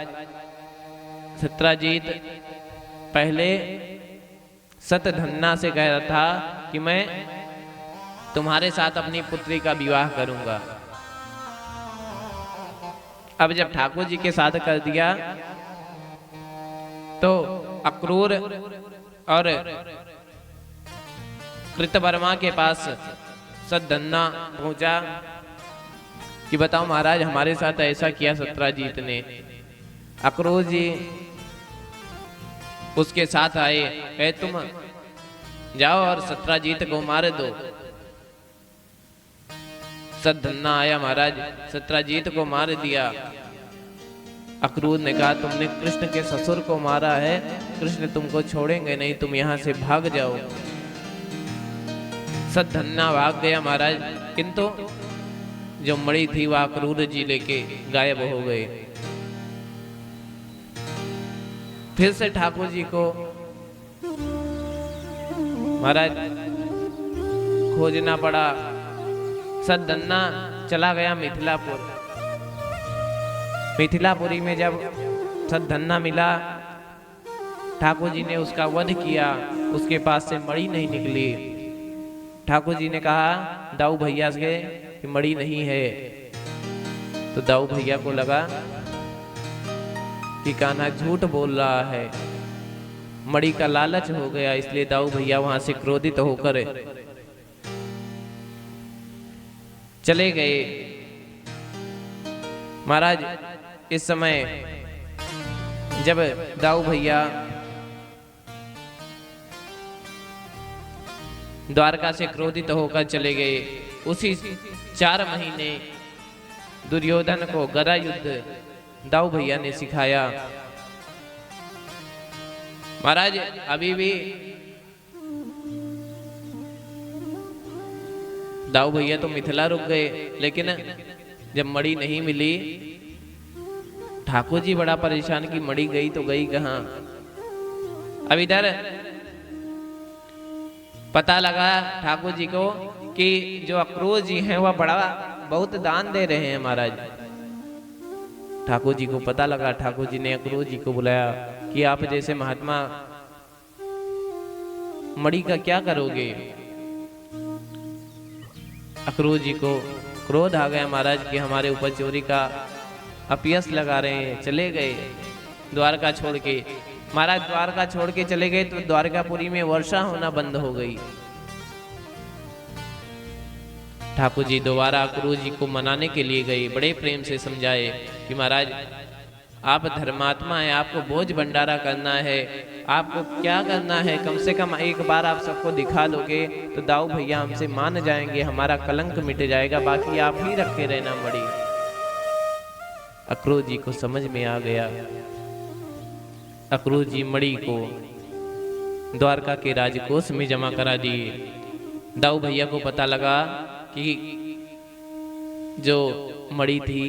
सत्राजीत पहले सतधन्ना से कह रहा था कि मैं तुम्हारे साथ अपनी पुत्री का विवाह करूंगा। अब जब ठाकुर जी के साथ कर दिया तो अक्रूर और कृतवर्मा के पास सतधन्ना पहुंचा कि बताओ महाराज हमारे साथ ऐसा किया सत्राजीत ने। अक्रूर जी उसके साथ आए, कहे तुम जाओ और सत्राजीत को मार दो। सतधन्ना आया महाराज, सत्राजीत को मार दिया। अक्रूर ने कहा तुमने कृष्ण के ससुर को मारा है, कृष्ण तुमको छोड़ेंगे नहीं, तुम यहाँ से भाग जाओ। सतधन्ना भाग गया महाराज, किंतु जो मणि थी वह अक्रूर जी लेके गायब हो गए। फिर से ठाकुर जी को महाराज खोजना पड़ा। सतधन्ना चला गया मिथिलापुर। मिथिलापुरी में जब सतधन्ना मिला, ठाकुर जी ने उसका वध किया, उसके पास से मणि नहीं निकली। ठाकुर जी ने कहा दाऊ भैया से कि मणि नहीं है। तो दाऊ भैया को लगा कि कान्हा झूठ बोल रहा है, मणि का लालच हो गया, इसलिए दाऊ भैया वहां से क्रोधित होकर चले गए। महाराज इस समय जब दाऊ भैया द्वारका से क्रोधित होकर चले गए, उसी 4 महीने दुर्योधन को गदा युद्ध दाऊ भैया ने सिखाया। महाराज अभी भी दाऊ भैया तो मिथिला रुक गए, लेकिन जब मणि नहीं मिली ठाकुर जी बड़ा परेशान कि मणि गई तो गई कहाँ। अब इधर पता लगा ठाकुर जी को कि जो अक्रूर जी हैं वह बहुत दान दे रहे हैं महाराज। ठाकुर जी को पता लगा, ठाकुर जी ने अक्रूर जी को बुलाया कि आप जैसे महात्मा मणि का क्या करोगे। अक्रूर जी को क्रोध आ गया महाराज कि हमारे ऊपर चोरी का अपयस लगा रहे हैं। चले गए द्वारका छोड़ के। महाराज द्वारका छोड़ के चले गए तो द्वारकापुरी में वर्षा होना बंद हो गई। ठाकुर जी दोबारा अक्रूर जी को मनाने के लिए गए, बड़े प्रेम से समझाए कि महाराज आप धर्मात्मा हैं, आपको बोझ भंडारा करना है, आपको क्या करना है, कम से कम एक बार आप सबको दिखा दोगे तो दाऊ भैया हमसे मान जाएंगे, हमारा कलंक मिट जाएगा, बाकी आप ही रखे रहना मणि। अक्रूर जी को समझ में आ गया। अक्रूर जी मणि को द्वारका के राजकोष में जमा करा दिए। दाऊ भैया को पता लगा कि जो मणि थी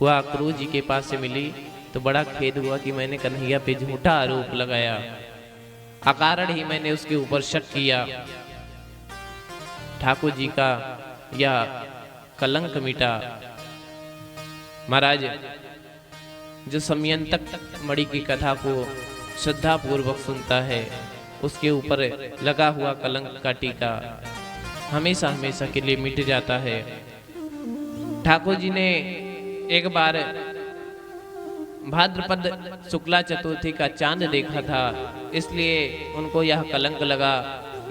वह अक्रूर जी के पास से मिली, तो बड़ा खेद हुआ कि मैंने कन्हैया पे झूठा आरोप लगाया, अकारण ही मैंने उसके ऊपर शक किया। ठाकुर जी का यह कलंक मिटा। महाराज जो समयंतक मणि की कथा को श्रद्धा पूर्वक सुनता है, उसके ऊपर लगा हुआ कलंक का टीका हमेशा हमेशा के लिए मिट जाता है। ठाकुर जी ने एक बार भाद्रपद शुक्ला चतुर्थी का चांद देखा था, इसलिए उनको यह कलंक लगा,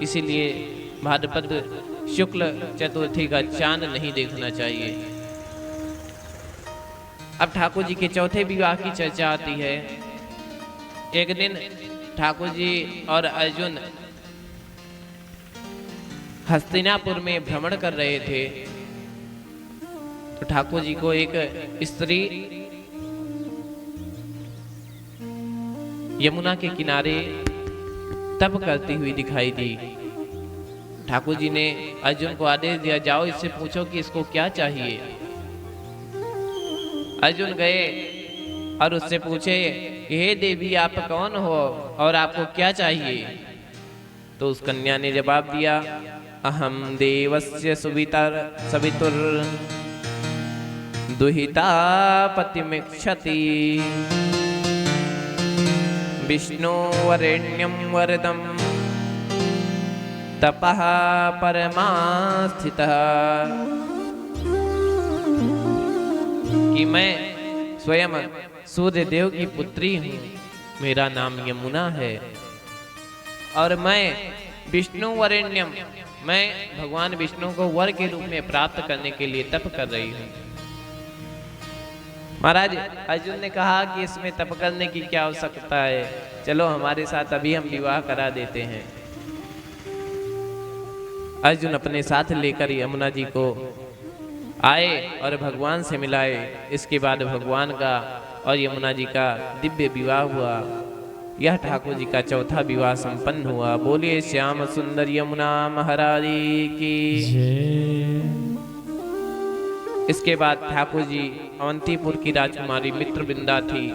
इसीलिए भाद्रपद शुक्ल चतुर्थी का चांद नहीं देखना चाहिए। अब ठाकुर जी के चौथे विवाह की चर्चा आती है। एक दिन ठाकुर जी और अर्जुन हस्तिनापुर में भ्रमण कर रहे थे, तो ठाकुर जी को एक स्त्री यमुना के किनारे तप करती हुई दिखाई दी। ठाकुर जी ने अर्जुन को आदेश दिया, जाओ इससे पूछो कि इसको क्या चाहिए। अर्जुन गए और उससे पूछे, हे देवी आप कौन हो और आपको क्या चाहिए। तो उस कन्या ने जवाब दिया, अहम देवस्य सवितुर दुहिता पतिमिक्षति विष्णु वरेण्यं वरदं तपः परमास्थितः। कि मैं स्वयं सूर्य देव की पुत्री हूँ, मेरा नाम यमुना है और मैं विष्णु वरेण्यम, मैं भगवान विष्णु को वर के रूप में प्राप्त करने के लिए तप कर रही हूँ। महाराज अर्जुन ने कहा कि इसमें तप करने की क्या आवश्यकता है, चलो हमारे साथ अभी हम विवाह करा देते हैं। अर्जुन अपने साथ लेकर यमुना जी को आए और भगवान से मिलाए। इसके बाद भगवान का और यमुना जी का दिव्य विवाह हुआ। यह ठाकुर जी का चौथा विवाह संपन्न हुआ। बोलिए श्याम सुंदर यमुना महारानी की। इसके बाद ठाकुर जी अवंतीपुर की राजकुमारी मित्रविंदा थी।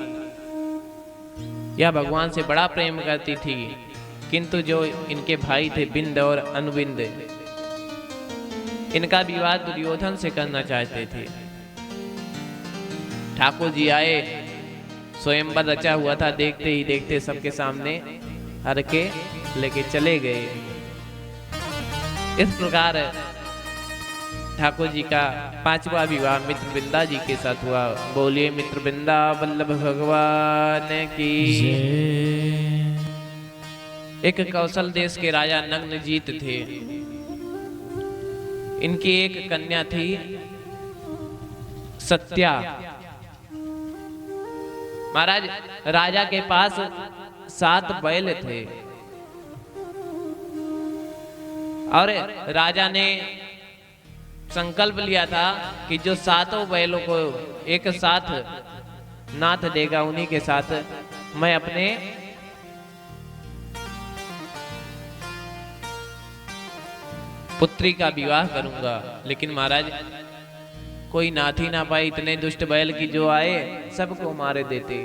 यह भगवान से बड़ा प्रेम करती थी, किंतु जो इनके भाई थे बिंद और अनुबिंद, इनका विवाह दुर्योधन से करना चाहते थे। ठाकुर जी आए, स्वयंवर रचा हुआ था, देखते ही देखते सबके सामने हर के लेके चले गए। इस प्रकार ठाकुर जी का पांचवा विवाह मित्रविंदा जी के साथ हुआ। बोलिए मित्रविंदा वल्लभ भगवान की। एक कौशल देश के राजा नग्नजीत थे। इनकी एक कन्या थी सत्या। महाराज राजा के पास 7 बैल थे और राजा ने संकल्प लिया था कि जो 7 बैलों को एक साथ नाथ देगा, उन्हीं के साथ मैं अपने पुत्री का विवाह करूंगा। लेकिन महाराज कोई नाथ ही ना पाए, इतने दुष्ट बैल की जो आए सबको मारे देते।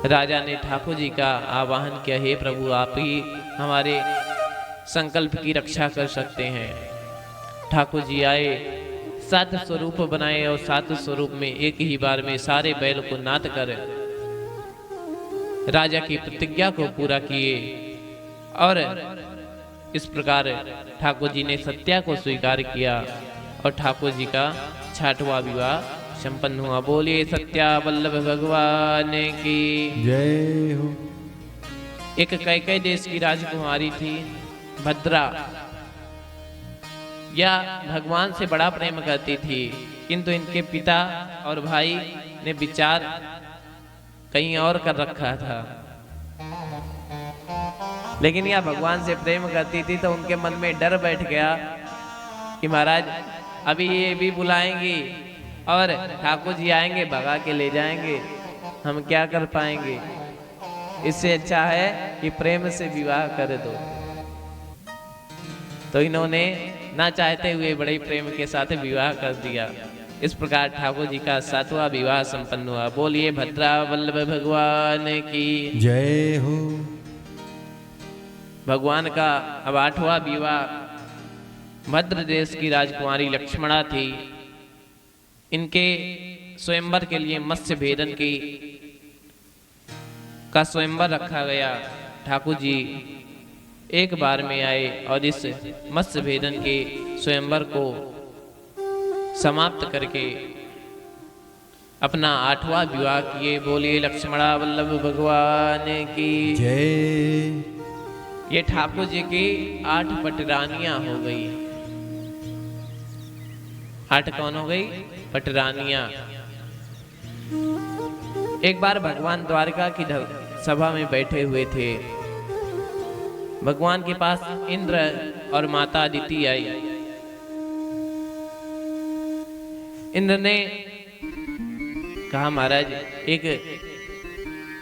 राजा ने ठाकुर जी का आवाहन किया, हे प्रभु आप ही हमारे संकल्प की रक्षा कर सकते हैं। ठाकुर जी आए, 7 स्वरूप बनाए और 7 स्वरूप में एक ही बार में सारे बैल को नाथ कर राजा की प्रतिज्ञा को पूरा किए और इस प्रकार ठाकुर जी ने सत्या को स्वीकार किया और ठाकुर जी का 6वां विवाह संपन्न हुआ। बोलिए सत्या वल्लभ भगवान की जय हो। एक कैकेयी देश की राजकुमारी थी भद्रा। यह भगवान से बड़ा प्रेम करती थी, किंतु इनके पिता और भाई ने विचार कहीं और कर रखा था। लेकिन यह भगवान से प्रेम करती थी तो उनके मन में डर बैठ गया कि महाराज अभी ये भी बुलाएंगी और ठाकुर जी आएंगे भगा के ले जाएंगे, हम क्या कर पाएंगे। इससे अच्छा है कि प्रेम से विवाह कर दो। तो इन्होंने ना चाहते हुए बड़े प्रेम के साथ विवाह कर दिया। इस प्रकार ठाकुर जी का 7वां विवाह संपन्न हुआ। बोलिए भद्रा वल्लभ भगवान की जय हो। भगवान का अब 8वां विवाह भद्र देश की राजकुमारी लक्ष्मणा थी। इनके स्वयंवर के लिए मत्स्य भेदन का स्वयंवर रखा गया। ठाकुर जी एक बार में आए और इस मत्स्य भेदन के स्वयंवर को समाप्त करके अपना 8वां विवाह किए। बोलिए लक्ष्मणा वल्लभ भगवान की जय। ये ठाकुर जी की 8 पटरानियां हो गई। 8 कौन हो गई? पटरानियां। एक बार भगवान द्वारका की सभा में बैठे हुए थे। भगवान के पास इंद्र और माता अदिति आई। इंद्र ने कहा महाराज एक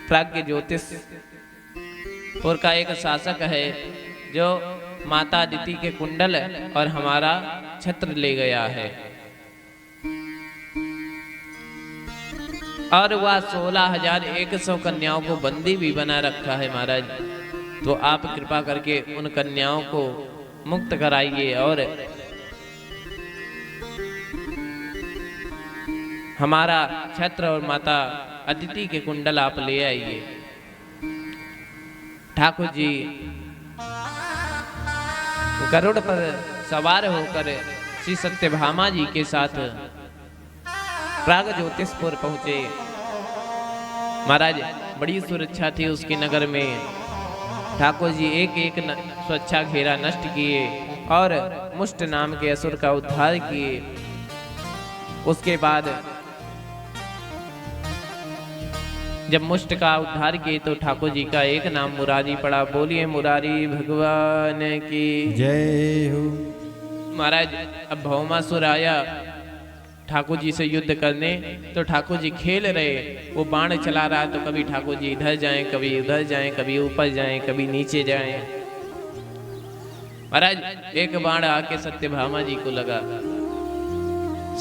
प्राज्ञ ज्योतिषपुर का एक शासक है जो माता अदिति के कुंडल और हमारा छत्र ले गया है और वह 16,100 कन्याओं को बंदी भी बना रखा है महाराज। तो आप कृपा करके उन कन्याओं को मुक्त कराइए और हमारा छत्र और माता अदिति के कुंडल आप ले आइए। ठाकुर जी गरुड़ पर सवार होकर श्री सत्यभामा जी के साथ प्राग ज्योतिषपुर पहुंचे। महाराज बड़ी सुरक्षा थी उसके नगर में। ठाकुर जी एक एक सुरक्षा घेरा नष्ट किए और मुष्ट नाम के असुर का उद्धार किए। उसके बाद जब मुष्ट का उद्धार किए तो ठाकुर जी का एक नाम मुरारी पड़ा। बोलिए मुरारी भगवान की जय हो। महाराज अब भौमासुर आया ठाकुर जी से युद्ध करने। तो ठाकुर जी खेल रहे, वो बाण चला रहा तो कभी ठाकुर जी इधर जाएं, कभी उधर जाएं, कभी ऊपर जाएं, कभी नीचे जाएं। महाराज एक बाण आके सत्यभामा जी को लगा।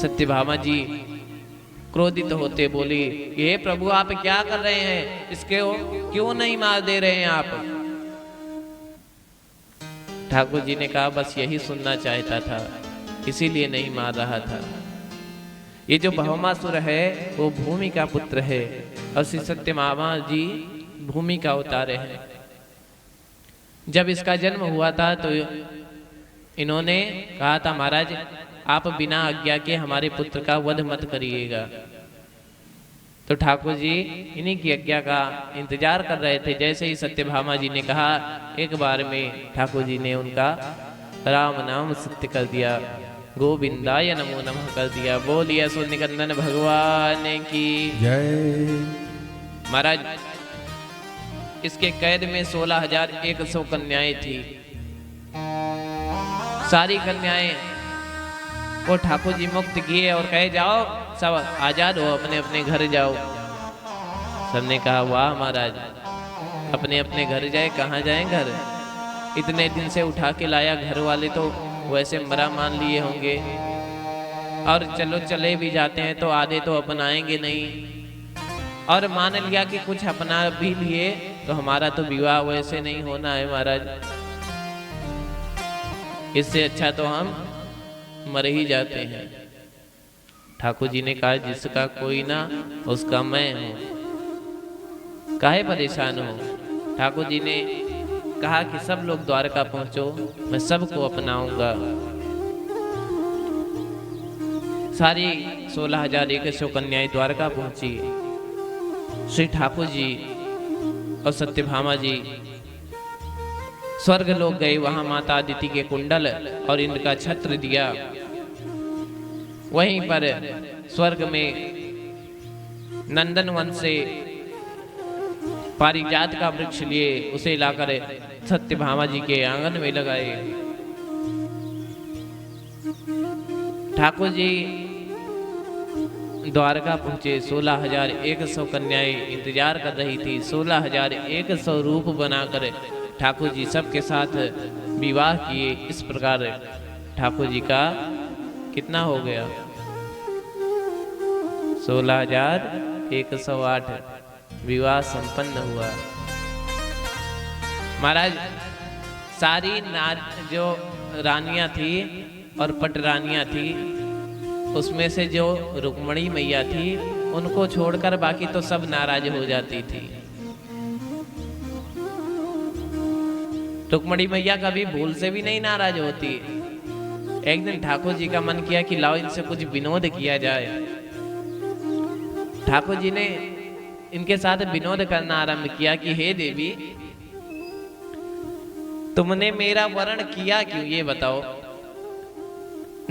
सत्यभामा जी क्रोधित होते बोली, ये प्रभु आप क्या कर रहे हैं, इसके क्यों नहीं मार दे रहे हैं आप। ठाकुर जी ने कहा बस यही सुनना चाहता था, इसीलिए नहीं मार रहा था। ये जो भौमासुर है वो भूमि का पुत्र है और श्री सत्यभामा जी भूमि का अवतार है। जब इसका जन्म हुआ था तो इन्होंने कहा था महाराज आप बिना आज्ञा के हमारे पुत्र का वध मत करिएगा। तो ठाकुर जी इन्हीं की आज्ञा का इंतजार कर रहे थे। जैसे ही सत्यभामा जी ने कहा एक बार में ठाकुर जी ने उनका राम नाम सत्य कर दिया, गोविंदाय नमो नमः कर दिया। बोलिए सुनिकंदन भगवान की जय। महाराज इसके कैद में 16,100 कन्याएं थी। सारी कन्याएं को ठाकुर जी मुक्त किए और कहे जाओ सब आजाद हो, अपने अपने घर जाओ। सबने कहा वाह महाराज अपने अपने घर जाए, कहाँ जाएं घर, इतने दिन से उठा के लाया, घर वाले तो वैसे मरा मान लिए होंगे और चलो चले भी जाते हैं तो आधे तो अपनाएंगे नहीं, और मान लिया कि कुछ अपना भी लिए तो हमारा तो विवाह वैसे नहीं होना है महाराज, इससे अच्छा तो हम मर ही जाते हैं। ठाकुर जी ने कहा जिसका कोई ना उसका मैं हूं, काहे परेशान हो। ठाकुर जी ने कहा कि सब लोग द्वारका पहुंचो, मैं सबको अपनाऊंगा। सारी 16,100 कन्याएं द्वारका पहुंची। श्री ठाकुर जी और सत्यभामा जी स्वर्ग लोग गए, वहां माता अदिति के कुंडल और इंद्र का छत्र दिया। वहीं पर स्वर्ग में नंदनवन से पारिजात का वृक्ष लिए उसे लाकर सत्यभामा जी के आंगन में लगाए। ठाकुर जी द्वारका पहुंचे। 16,100 कन्याएं इंतजार कर रही थी। 16,100 रूप बनाकर ठाकुर जी सबके साथ विवाह किए। इस प्रकार ठाकुर जी का कितना हो गया? 16,108 विवाह संपन्न हुआ। महाराज सारी जो रानियां थी और पटरानियां थी, उसमें से जो रुक्मणी मैया थी उनको छोड़कर बाकी तो सब नाराज हो जाती थी। रुक्मणी मैया कभी भूल से भी नहीं नाराज होती। एक दिन ठाकुर जी का मन किया कि लाओ इनसे कुछ विनोद किया जाए। ठाकुर जी ने इनके साथ विनोद करना आरंभ किया कि हे देवी, तुमने मेरा वर्ण किया क्यों, ये बताओ।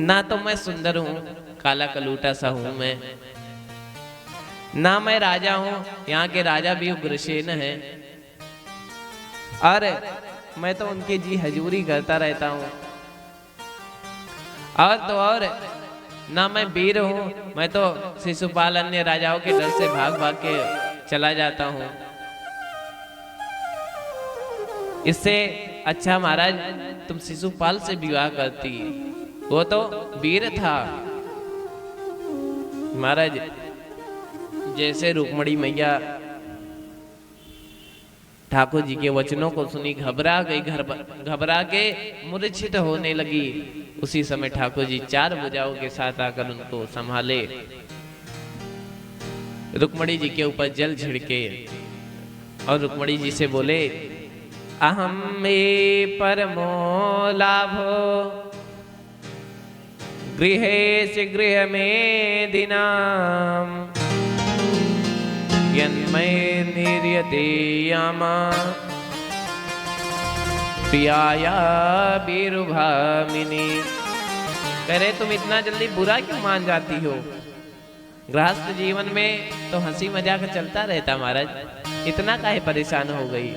ना तो मैं सुंदर हूं, काला कलूटा सा हूं मैं, ना मैं राजा हूं, यहाँ के राजा भी उग्रसेन है, और मैं तो उनकी जी हजूरी करता रहता हूं। और तो और ना मैं वीर हूं, मैं तो शिशुपाल अन्य राजाओं के डर से भाग भाग के चला जाता हूं। इससे अच्छा महाराज तुम शिशुपाल से विवाह करती, वो तो वीर था। महाराज जैसे रुक्मणी मैया ठाकुर जी के वचनों को सुनी, घबरा गई, घबरा के मूर्छित होने लगी। उसी समय ठाकुर जी 4 भुजाओं के साथ आकर उनको संभाले, रुक्मणी जी के ऊपर जल छिड़के और रुक्मणी जी से बोले, अहम मे परमो लाभो गृहे गृह में दिनाम यन्मय निर्यते यामा प्रियाया बीरुभामिनी। कह रहे तुम इतना जल्दी बुरा क्यों मान जाती हो? गृहस्थ जीवन में तो हंसी मजाक चलता रहता महाराज, इतना काहे परेशान हो गई?